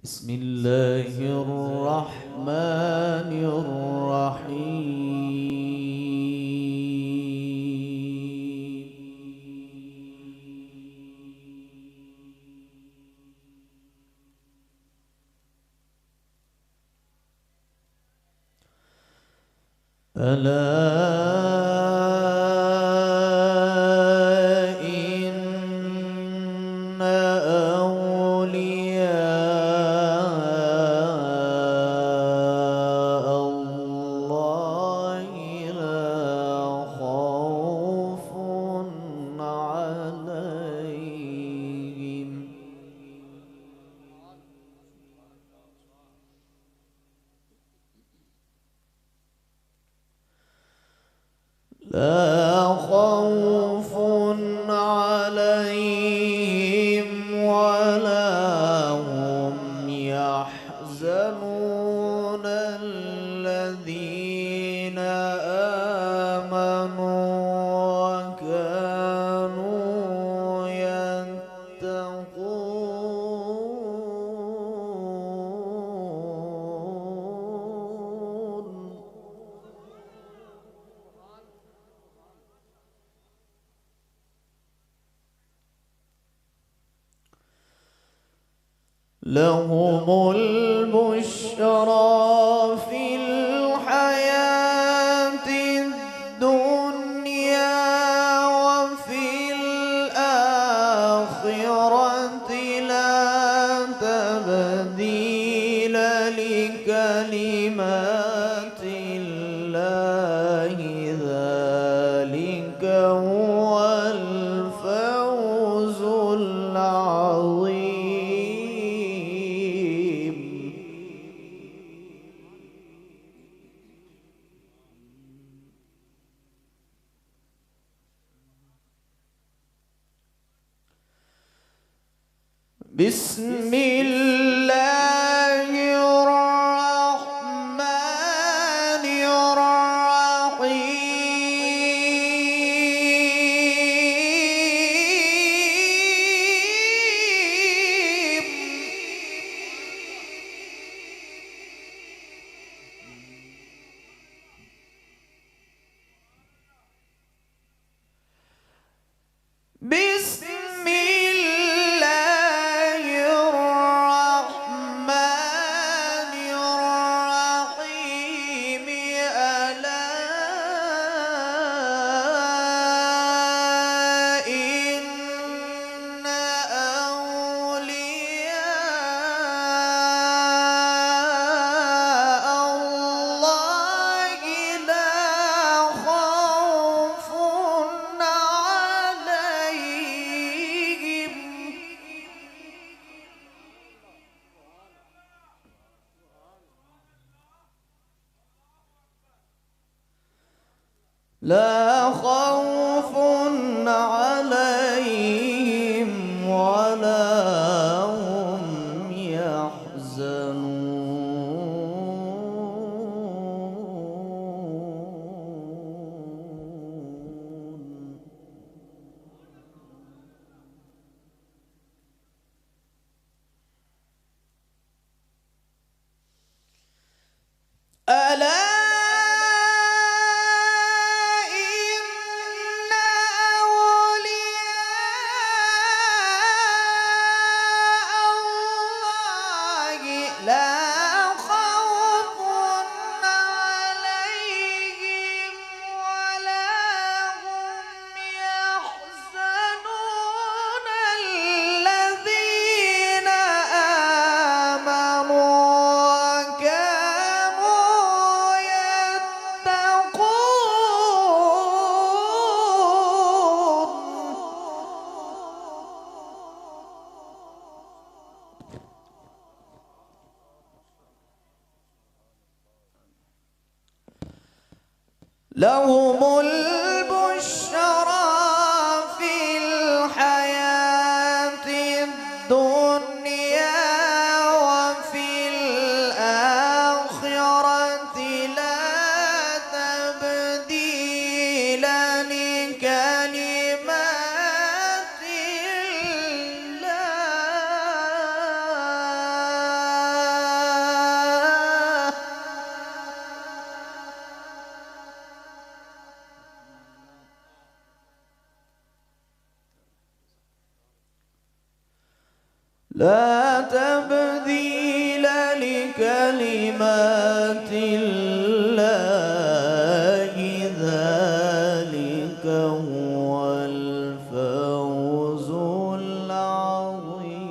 بسم الله الرحمن الرحيم. ألا إن أولياء الله لا خوف عليهم ولا هم يحزنون الذين آمنوا وكانوا يتقون. لهم البشرى في الحياة الدنيا وفي الآخرة لا تبديل لكلمات الله ذلك هو الفوز العظيم. بسم الله الرحمن الرحيم. بسم الله الرحمن الرحيم. ألا إن أولياء الله لا خوف عليهم ولا هم يحزنون. ألا إن أولياء الله لا خوف عليهم ولا هم يحزنون الذين آمنوا وكانوا يتقون. لهم البشرى في الحياة الدنيا وفي الآخرة لا تبديل لكلمات الله لا تبديل لكلمات الله ذلك هو الفوز العظيم.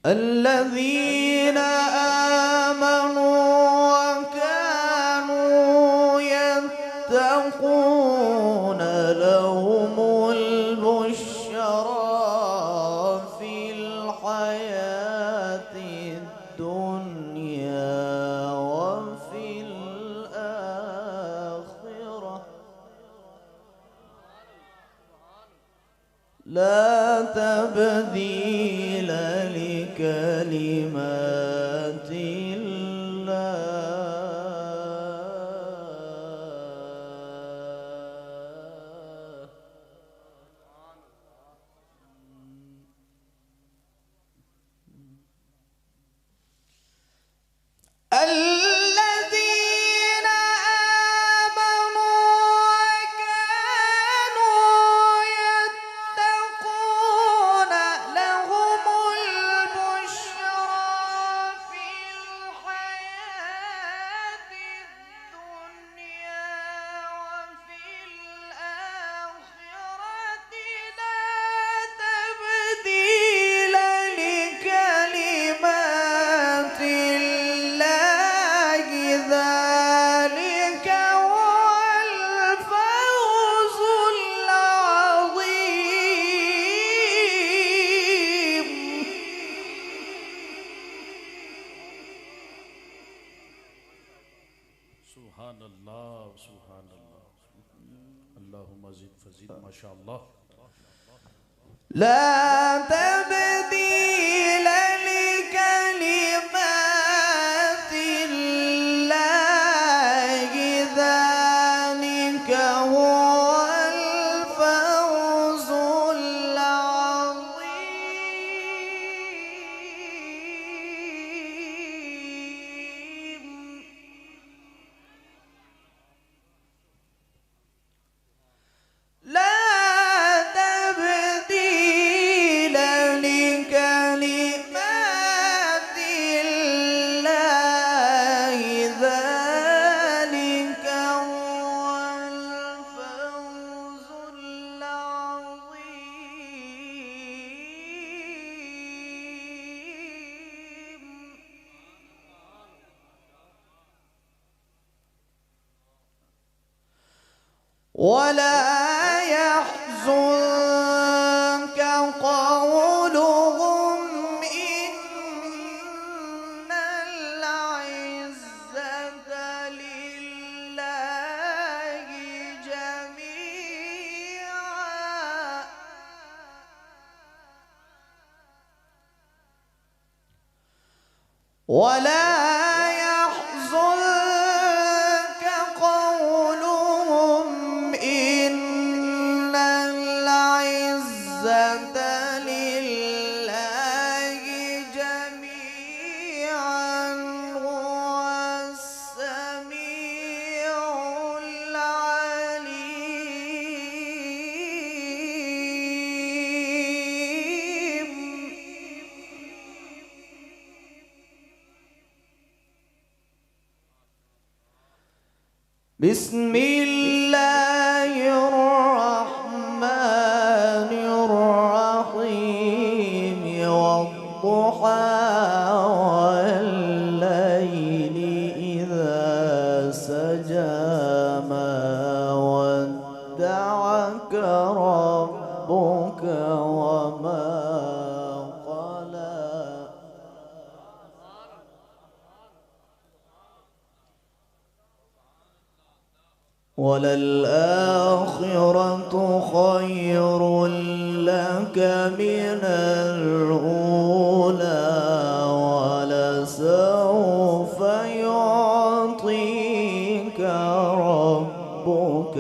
الذين آمنوا وكانوا يتقون لهم البشرى في الحياة الدنيا وفي الآخرة. لا تبديل لكلمات الله. الذين آمنوا وكانوا يتقون لهم البشرى في الحياة الدنيا وفي الآخرة. لا تبديل لكلمات الله ذلك هو الفوز العظيم. سبحان الله سبحان الله. اللهم زد فزد ما شاء الله. لا تبديل لكلمات الله ذلك هو الفوز العظيم. لا تبديل لكلمات الله ذلك هو الفوز العظيم. ولا يحزنك قولهم إن العزة لله جميعا. ولا يحزنك قولهم إن العزة لله جميعا هو السميع العليم. بسم الله الرحمن الرحيم. والضحى والليل إذا سجى ما ودعك ربك وما قلى. وللآخرة خير لك من الأولى ولسوف يعطيك ربك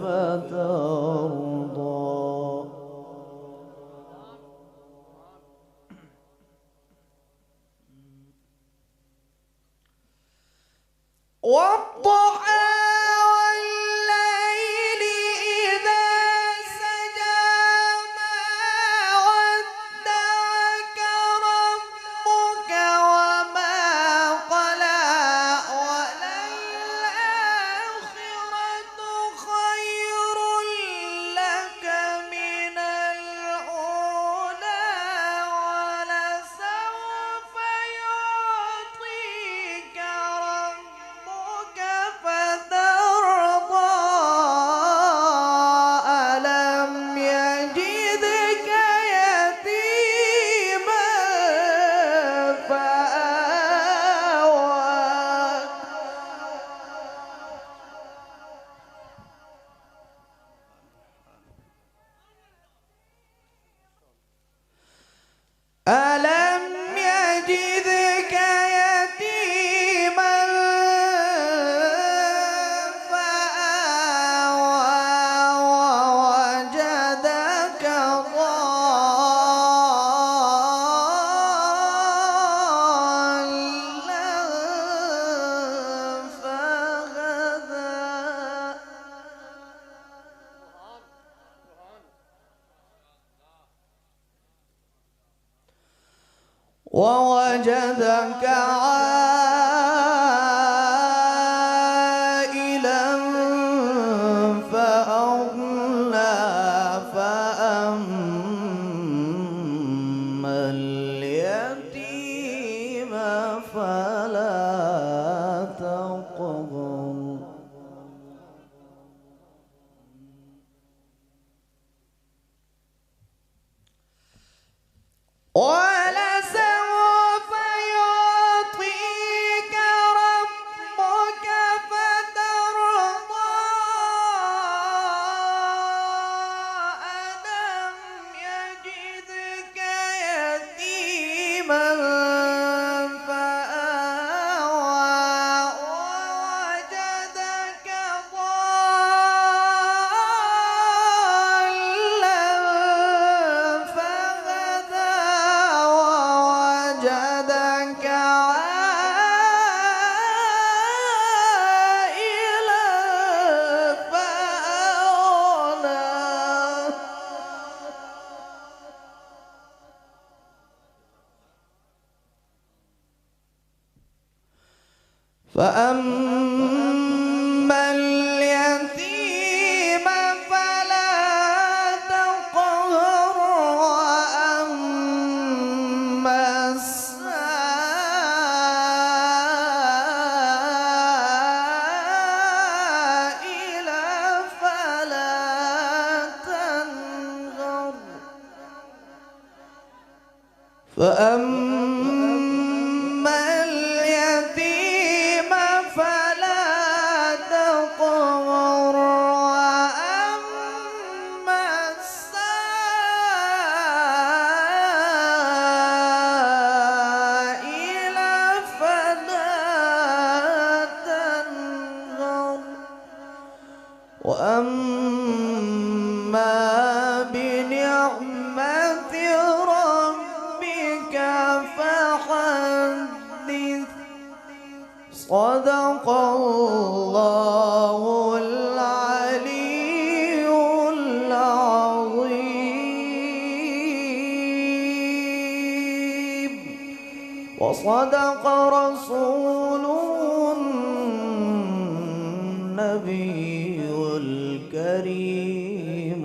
فترضى. والضحى والليل إذا سجى ما ودعك ربك وما قلى وللآخرة خير لك من الأولى ولسوف يعطيك ربك فترضى ألم يجدك يتيما فآوى ألم يجدك يتيما فآوى ووجدك ضالا فهدى ووجدك عائلا فأغنى فأما اليتيم فلا تقهر ولسوف يعطيك ربك فترضى ألم يجدك يتيما فآوى ووجدك ضالا فهدى ووجدك عائلا فأغنى فأما اليتيم فلا تقهر وأما السائل فلا تنهر فأما اليتيم فلا تقهر وأما السائل فلا تنهر وأما بنعمة ربك فحدث صدق الله العلي العظيم وصدق رسوله النبي الكريم